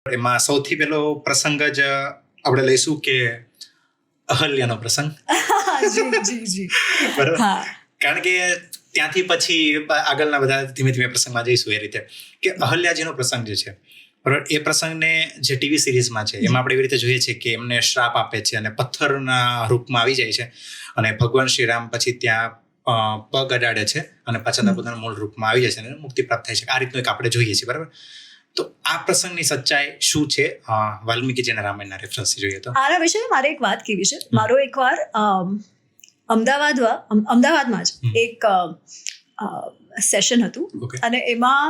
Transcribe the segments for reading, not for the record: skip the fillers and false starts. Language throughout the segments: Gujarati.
એમાં સૌથી પહેલો પ્રસંગ જ આપણે લઈશું કે અહલ્યાનો પ્રસંગ. બરાબર, કારણ કે ત્યાંથી પછી આગળના બધા ધીમે ધીમે પ્રસંગમાં જઈશું. એ રીતે કે અહલ્યાજીનો પ્રસંગ જે છે, બરાબર, એ પ્રસંગને જે ટીવી સિરીઝમાં છે એમાં આપણે એવી રીતે જોઈએ છીએ કે એમને શ્રાપ આપે છે અને પથ્થરના રૂપમાં આવી જાય છે અને ભગવાન શ્રીરામ પછી ત્યાં પગ અડાડે છે અને પાછા પોતાના મૂળ રૂપમાં આવી જાય છે અને મુક્તિ પ્રાપ્ત થાય છે. આ રીતનું એક આપણે જોઈએ છીએ. બરાબર, તો આ પ્રસંગની સચ્ચાઈ શું છે વાલ્મીકીજીના રામાયણના રેફરન્સથી જોઈએ તો? આના વિશે મારે એક વાત કહેવી છે. મારો એકવાર અમદાવાદમાં જ એક સેશન હતું અને એમાં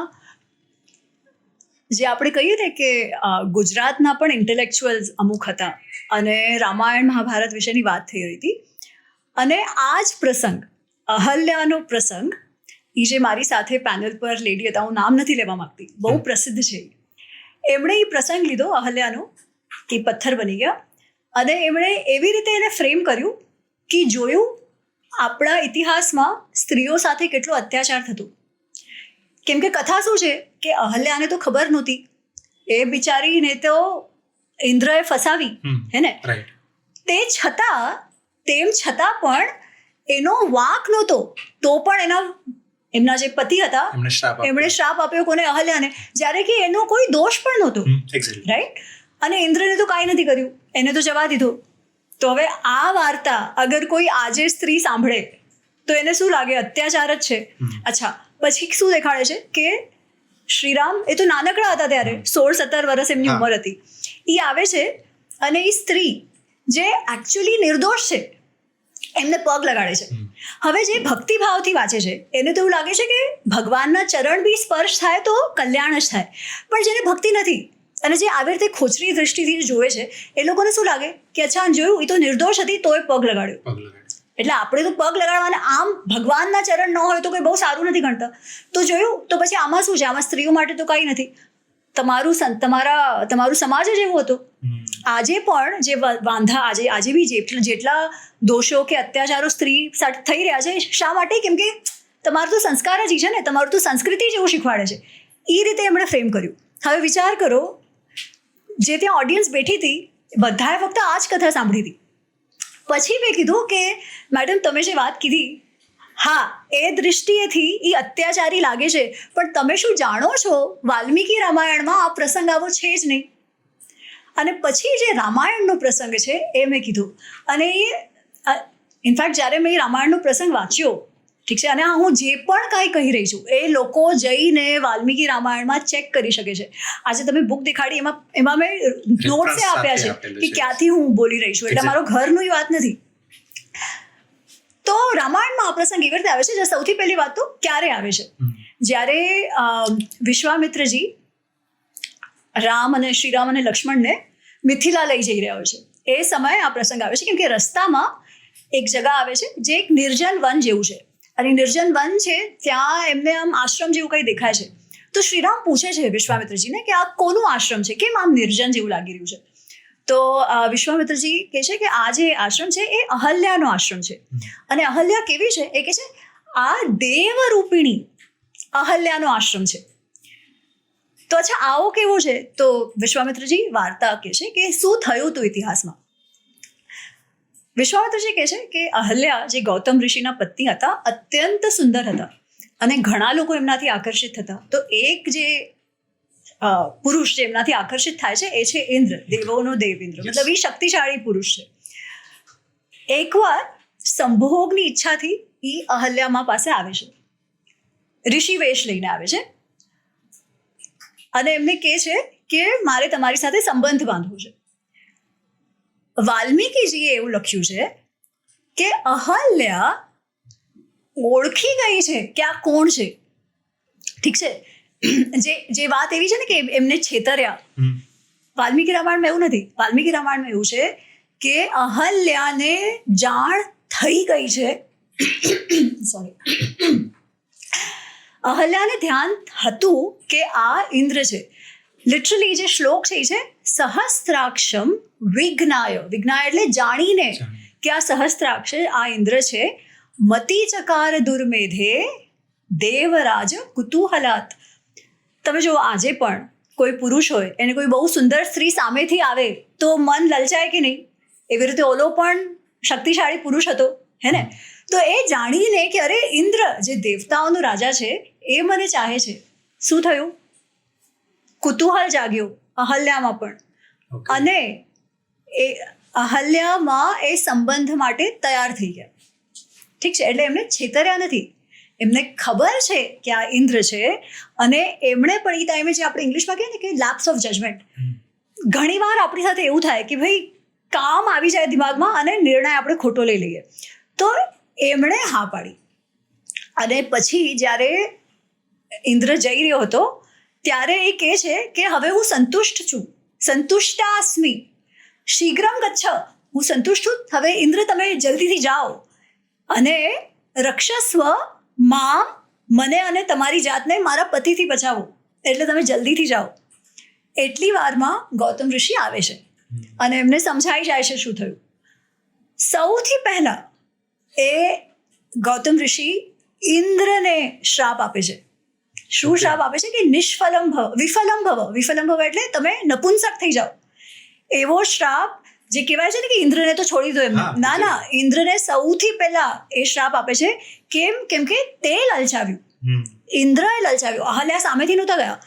જે આપણે કહીએ ને કે ગુજરાતના પણ ઇન્ટેલેક્ચ્યુઅલ્સ અમુક હતા અને રામાયણ મહાભારત વિશેની વાત થઈ રહી હતી. અને આ જ પ્રસંગ, અહલ્યાનો પ્રસંગ, એ જે મારી સાથે પેનલ પર લેડી હતા, હું નામ નથી લેવા માંગતી, બહુ પ્રસિદ્ધ છે, એમણે એ પ્રસંગ લીધો અહલ્યાનો કે પથ્થર બની ગયા અને એમણે એવી રીતે એને ફ્રેમ કર્યું કે જોયું આપણા ઇતિહાસમાં સ્ત્રીઓ સાથે કેટલો અત્યાચાર થતો. કેમ કે કથા શું છે કે અહલ્યાને તો ખબર નહોતી, એ બિચારીને તો ઇન્દ્રએ ફસાવી, હે ને? તેમ છતાં પણ એનો વાંક નહોતો, તો પણ એમના જે પતિ હતા એમણે શ્રાપ આપ્યો. કોને? અહલ્યાને. જ્યારે કે એનો કોઈ દોષ પણ નહોતો, રાઈટ? અને ઇન્દ્રને તો કાંઈ નથી કર્યું, એને તો જવા દીધો. તો હવે આ વાર્તા અગર કોઈ આજે સ્ત્રી સાંભળે તો એને શું લાગે? અત્યાચાર જ છે. અચ્છા, પછી શું દેખાડે છે કે શ્રીરામ એ તો નાનકડા હતા ત્યારે, 16-17 વર્ષ એમની ઉંમર હતી. એ આવે છે અને એ સ્ત્રી જે એકચ્યુઅલી નિર્દોષ છે એમને પગ લગાડે છે. હવે જે ભક્તિભાવથી વાંચે છે એને તો એવું લાગે છે કે ભગવાનના ચરણ બી સ્પર્શ થાય તો કલ્યાણ જ થાય. પણ જેને ભક્તિ નથી અને જે આવી રીતે ખોચરી દ્રષ્ટિથી જોવે છે એ લોકોને શું લાગે કે અચ્છા જોયું, એ તો નિર્દોષ હતી તોય પગ લગાડ્યો. એટલે આપણે તો પગ લગાડવાના, આમ ભગવાનના ચરણ ન હોય તો કોઈ બહુ સારું નથી ગણતા. તો જોયું, તો પછી આમાં શું છે? આમાં સ્ત્રીઓ માટે તો કંઈ નથી. તમારું સમાજ જ એવો હતો. આજે પણ જે વાંધા, આજે બી જેટલા દોષો કે અત્યાચારો સ્ત્રી સાથે થઈ રહ્યા છે, શા માટે? કેમ કે તમારું તો સંસ્કાર જ છે ને, તમારું તો સંસ્કૃતિ જ એવું શીખવાડે છે. એ રીતે એમણે ફ્રેમ કર્યું. હવે વિચાર કરો, જે ત્યાં ઓડિયન્સ બેઠી હતી બધાએ ફક્ત આ જ કથા સાંભળી હતી. પછી મેં કીધું કે મેડમ તમે જે વાત કીધી, હા, એ દૃષ્ટિએથી એ અત્યાચારી લાગે છે, પણ તમે શું જાણો છો વાલ્મીકી રામાયણમાં આ પ્રસંગ આવો છે જ નહીં. અને પછી જે રામાયણનો પ્રસંગ છે એ મેં કીધું. અને એ ઇનફેક્ટ જ્યારે મેં રામાયણનો પ્રસંગ વાંચ્યો, ઠીક છે, અને હું જે પણ કાંઈ કહી રહી છું એ લોકો જઈને વાલ્મીકી રામાયણમાં ચેક કરી શકે છે. આજે તમે બુક દેખાડી, એમાં મેં નોટ્સ આપ્યા છે કે ક્યાંથી હું બોલી રહી છું, એટલે મારો ઘરનું એ વાત નથી. તો રામાયણમાં આ પ્રસંગ એવી રીતે આવે છે. સૌથી પહેલી વાત તો ક્યારે આવે છે? જ્યારે વિશ્વામિત્રજી રામ અને શ્રીરામ અને લક્ષ્મણને મિથિલા લઈ જઈ રહ્યા હોય છે, એ સમયે આ પ્રસંગ આવે છે. કેમ કે રસ્તામાં એક જગા આવે છે જે એક નિર્જન વન જેવું છે, અને નિર્જન વન છે ત્યાં એમને આમ આશ્રમ જેવું કંઈ દેખાય છે. તો શ્રીરામ પૂછે છે વિશ્વામિત્રજીને કે આ કોનું આશ્રમ છે, કેમ આમ નિર્જન જેવું લાગી રહ્યું છે? તો વિશ્વામિત્રજી કહે છે કે આ જે આશ્રમ છે એ અહલ્યાનો આશ્રમ છે. અને અહલ્યા કેવી છે? એ કહે છે આ દેવરૂપિણી અહલ્યાનો આશ્રમ છે. તો અચ્છા, આવો કેવો છે? તો વિશ્વામિત્રજી વાર્તા કહે છે કે શું થયું હતું ઇતિહાસમાં. વિશ્વામિત્રજી કહે છે કે અહલ્યા જે ગૌતમ ઋષિના પત્ની હતા, અત્યંત સુંદર હતા અને ઘણા લોકો એમનાથી આકર્ષિત હતા. તો એક જે પુરુષ જે એમનાથી આકર્ષિત થાય છે એ છે ઇન્દ્ર, દેવોનો દેવ ઇન્દ્ર. મતલબ એ શક્તિશાળી પુરુષ છે. એકવાર સંભોગની ઈચ્છાથી એ અહલ્યામાં પાસે આવે છે, ઋષિ વેશ લઈને આવે છે અને એમને કહે છે કે મારે તમારી સાથે સંબંધ બાંધવો છે. વાલ્મીકીજીએ એવું લખ્યું છે કે અહલ્યા ઓળખી ગઈ છે કે આ કોણ છે. ઠીક છે, જે વાત એવી છે ને કે એમને છેતર્યા. વાલ્મીકી રામાયણમાં એવું નથી. વાલ્મીકી રામાયણમાં એવું છે કે અહલ્યાને જાણ થઈ ગઈ છે. સોરી, અહલ્યાને ધ્યાન હતું કે આ ઇન્દ્ર છે. લિટરલી જે શ્લોક છે એ છે સહસ્ત્રાક્ષમ વિજ્ઞાય. વિજ્ઞાય એટલે જાણીને કે આ સહસ્ત્રાક્ષ આ ઇન્દ્ર છે. મતિ ચકાર દુર્મેધે દેવરાજ કુતૂહલાત. તમે જુઓ, આજે પણ કોઈ પુરુષ હોય એને કોઈ બહુ સુંદર સ્ત્રી સામેથી આવે તો મન લલચાય કે નહીં, એવી રીતે ઓલો પણ શક્તિશાળી પુરુષ હતો, હે ને? તો એ જાણીને કે અરે ઇન્દ્ર જે દેવતાઓનો રાજા છે એ મને ચાહે છે, શું થયું? કુતૂહલ જાગ્યો અહલ્યામાં પણ, અને એ અહલ્યામાં એ સંબંધ માટે તૈયાર થઈ ગયા. ઠીક છે, એટલે એમને છેતર્યા નથી, એમને ખબર છે કે આ ઇન્દ્ર છે, અને એમણે પણ એ ટાઈમે જે આપણે ઇંગ્લિશમાં કહીએ ને કે લેપ્સ ઓફ જજમેન્ટ, ઘણીવાર આપણી સાથે એવું થાય કે ભાઈ કામ આવી જાય દિમાગમાં અને નિર્ણય આપણે ખોટો લઈ લઈએ. તો એમણે હા પાડી, અને પછી જ્યારે ઇન્દ્ર જઈ રહ્યો હતો ત્યારે એ કહે છે કે હવે હું સંતુષ્ટ છું, સંતુષ્ટાસ્મિ શીઘ્રમ ગચ્છ, હું સંતુષ્ટ છું, હવે ઇન્દ્ર તમે જલ્દીથી જાઓ અને રક્ષસ્વ માં, મને અને તમારી જાતને મારા પતિથી બચાવો, એટલે તમે જલ્દીથી જાઓ. એટલી વારમાં ગૌતમ ઋષિ આવે છે અને એમને સમજાઈ જાય છે શું થયું. સૌથી પહેલા એ ગૌતમ ઋષિ ઇન્દ્રને શ્રાપ આપે છે. શું શ્રાપ આપે છે કે નિષ્ફલમ ભવ, વિફલમ ભવ, વિફલમ ભવ એટલે તમે નપુંસક થઈ જાઓ, એવો શ્રાપ જે કહેવાય છે ને કે ઇન્દ્રને તો છોડી દો એમને. ના, ઇન્દ્રને સૌથી પહેલા એ શ્રાપ આપે છે. કેમ કે તે લલચાવ્યું, ઇન્દ્રએ લલચાવ્યું, અહલ્યા સામેથી નહોતા ગયા.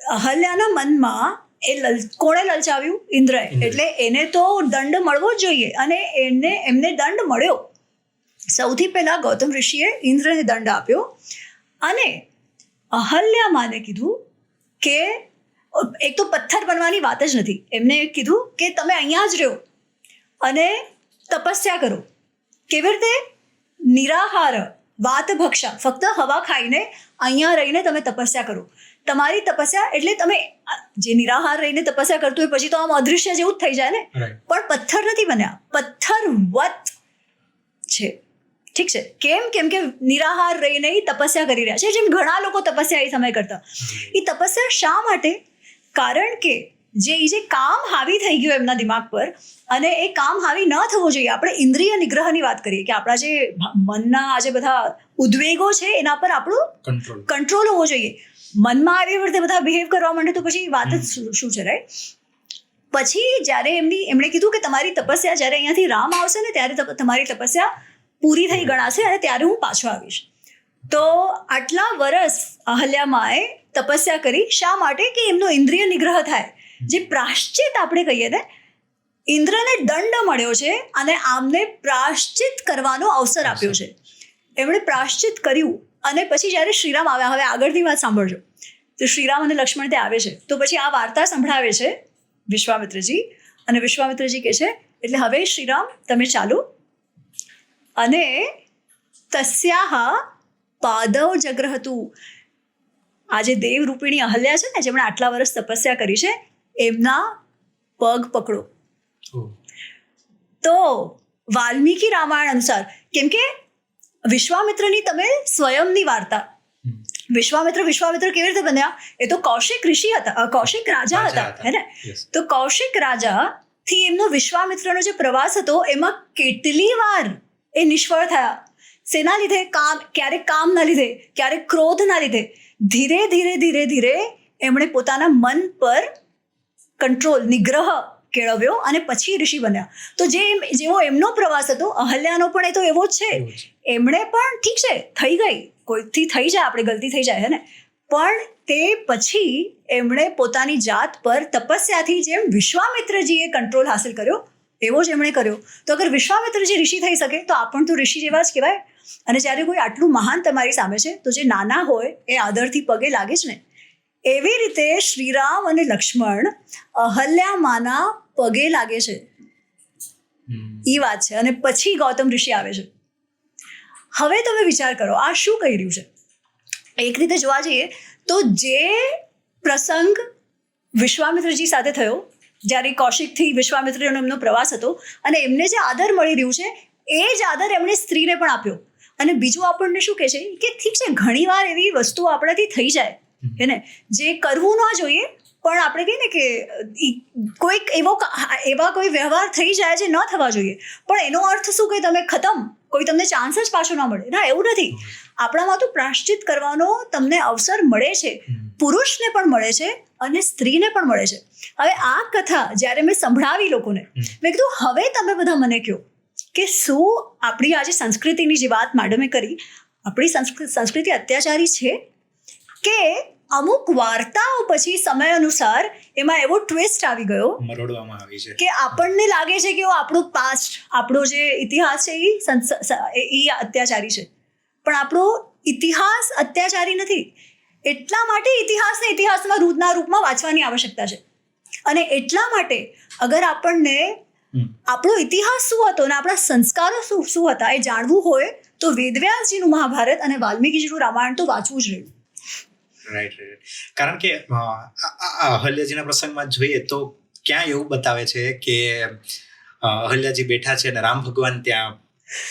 અહલ્યાના મનમાં કોણે લલચાવ્યું? ઇન્દ્રએ. એટલે એને તો દંડ મળવો જ જોઈએ, અને એમને દંડ મળ્યો. સૌથી પહેલા ગૌતમ ઋષિએ ઇન્દ્રને દંડ આપ્યો, અને અહલ્યા માને કીધું કે એક તો પથ્થર બનવાની વાત જ નથી, એમને કીધું કે તમે અહીંયા જ રહો અને તપસ્યા કરો. કેવી રીતે? નિરાહાર વાત ભક્ષા, ફક્ત હવા ખાઈને અહીંયા રહીને તમે તપસ્યા કરો. તમારી તપસ્યા એટલે તમે જે નિરાહાર રહીને તપસ્યા કરતું હોય પછી તો આમ અદૃશ્ય જેવું જ થઈ જાય ને, પણ પથ્થર નથી બન્યા, પથ્થરવત છે. ઠીક છે, કેમ કે નિરાહાર રહીને તપસ્યા કરી રહ્યા છે, જેમ ઘણા લોકો તપસ્યા એ સમય કરતા. એ તપસ્યા શા માટે? કારણ કે જે કામ હાવી થઈ ગયું એમના દિમાગ પર, અને એ કામ હાવી ન થવું જોઈએ. આપણે ઇન્દ્રિય નિગ્રહની વાત કરીએ કે આપણા જે મનના આ જે બધા ઉદ્વેગો છે એના પર આપણું કંટ્રોલ હોવો જોઈએ. મનમાં આવી રીતે બધા બિહેવ કરવા માંડે તો પછી વાત જ શું છે, રાઈટ? પછી જ્યારે એમણે કીધું કે તમારી તપસ્યા જ્યારે અહીંયાથી રામ આવશે ને ત્યારે તમારી તપસ્યા પૂરી થઈ ગણાશે અને ત્યારે હું પાછો આવીશ. તો આટલા વર્ષ અહલ્યામાએ તપસ્યા કરી. શા માટે? કે એમનો ઇન્દ્રિય નિગ્રહ થાય. જે પ્રાશ્ચિત આપણે કહીએ ને, ઇન્દ્રને દંડ મળ્યો છે અને આમને પ્રાશ્ચિત કરવાનો અવસર આપ્યો છે. એમણે પ્રાશ્ચિત કર્યું, અને પછી જ્યારે શ્રીરામ આવ્યા, હવે આગળની વાત સાંભળજો, તો શ્રીરામ અને લક્ષ્મણ તે આવે છે, તો પછી આ વાર્તા સંભળાવે છે વિશ્વામિત્રજી, અને વિશ્વામિત્રજી કહે છે એટલે હવે શ્રીરામ તમે ચાલો, અને તસ્યાહ પાદવ જગ્રહતું, આ જે દેવરૂપિણી અહલ્યા છે ને, જેમણે આટલા વર્ષ તપસ્યા કરી છે, એમના પગ પકડો. તો વાલ્મીકી રામાયણ અનુસાર, કેમ કે વિશ્વામિત્રની તમે સ્વયંની વાર્તા, વિશ્વામિત્ર કેવી રીતે બન્યા? એ તો કૌશિક ઋષિ હતા, કૌશિક રાજા હતા, હે ને? તો કૌશિક રાજા થી એમનો વિશ્વામિત્રનો જે પ્રવાસ હતો એમાં કેટલી વાર એ નિષ્ફળ થયા. શેના લીધે? ક્યારેક કામના લીધે, ક્યારેક ક્રોધના લીધે. ધીરે એમણે પોતાના મન પર કંટ્રોલ, નિગ્રહ કેળવ્યો અને પછી ઋષિ બન્યા. તો જેવો એમનો પ્રવાસ હતો, અહલ્યાનો પણ એ તો એવો જ છે. એમણે પણ ઠીક છે, થઈ ગઈ, કોઈથી થઈ જાય, આપણે ગલતી થઈ જાય, હે ને? પણ તે પછી એમણે પોતાની જાત પર તપસ્યાથી જેમ વિશ્વામિત્રજીએ કંટ્રોલ હાંસલ કર્યો એવો જ એમણે કર્યો. તો અગર વિશ્વામિત્રજી ઋષિ થઈ શકે તો આપણ તો ઋષિ જેવા જ કહેવાય. અને જ્યારે કોઈ આટલું મહાન તમારી સામે છે તો જે નાના હોય એ આદરથી પગે લાગે જ ને. એવી રીતે શ્રીરામ અને લક્ષ્મણ અહલ્યામાના પગે લાગે છે, એ વાત છે. અને પછી ગૌતમ ઋષિ આવે છે. હવે તમે વિચાર કરો, આ શું કહી રહ્યું છે? એક રીતે જોવા જઈએ તો જે પ્રસંગ વિશ્વામિત્રજી સાથે થયો, જ્યારે કૌશિકથી વિશ્વામિત્રનો એમનો પ્રવાસ હતો, અને એમને જે આદર મળી રહ્યું છે એ જ આદર એમણે સ્ત્રીને પણ આપ્યો. અને બીજું આપણને શું કહે છે કે ઠીક છે, ઘણીવાર એવી વસ્તુઓ આપણાથી થઈ જાય, હે ને, જે કરવું ન જોઈએ, પણ આપણે કહીએ ને કે કોઈક એવા કોઈ વ્યવહાર થઈ જાય જે ન થવા જોઈએ, પણ એનો અર્થ શું કે તમે ખતમ, કોઈ તમને ચાન્સ જ પાછો ના મળે. ના, એવું નથી. આપણામાં તો પ્રાયશ્ચિત કરવાનો તમને અવસર મળે છે, પુરુષને પણ મળે છે અને સ્ત્રીને પણ મળે છે. હવે આ કથા જ્યારે મેં સંભળાવી લોકોને, મેં કીધું હવે તમે બધા મને કહો કે શું આપણી આજે સંસ્કૃતિની જે વાત મેડમે કરી, આપણી સંસ્કૃતિ અત્યાચારી છે કે અમુક વાર્તાઓ પછી સમય અનુસાર એમાં એવો ટ્વિસ્ટ આવી ગયો મરોડવામાં આવી છે કે આપણને લાગે છે કે આપણો પાસ્ટ, આપણો જે ઇતિહાસ છે એ અત્યાચારી છે, પણ આપણો ઇતિહાસ અત્યાચારી નથી. એટલા માટે ઇતિહાસને ઇતિહાસમાં રૂપમાં વાંચવાની આવશ્યકતા છે. અને એટલા માટે અગર આપણને આપણો ઇતિહાસ શું હતો અને આપણા સંસ્કારો શું હતા એ જાણવું હોય તો વેદવ્યાસજીનું મહાભારત અને વાલ્મીકીજીનું રામાયણ તો વાંચવું જ રહ્યું. રાઈટ. કારણ કે અહલ્યાજીના પ્રસંગમાં જોઈએ તો ક્યાં એવું બતાવે છે કે અહલ્યાજી બેઠા છે અને રામ ભગવાન ત્યાં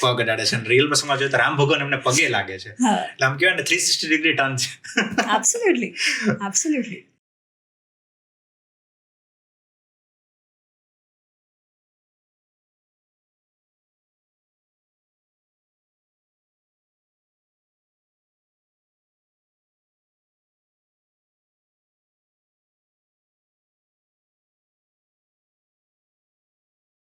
પગ અડાડે છે, અને રિયલ પ્રસંગમાં જોઈએ તો રામ ભગવાન એમને પગે લાગે છે. એટલે આમ કહેવાય ને 360 ડિગ્રી ટર્ન છે. એબ્સોલ્યુટલી.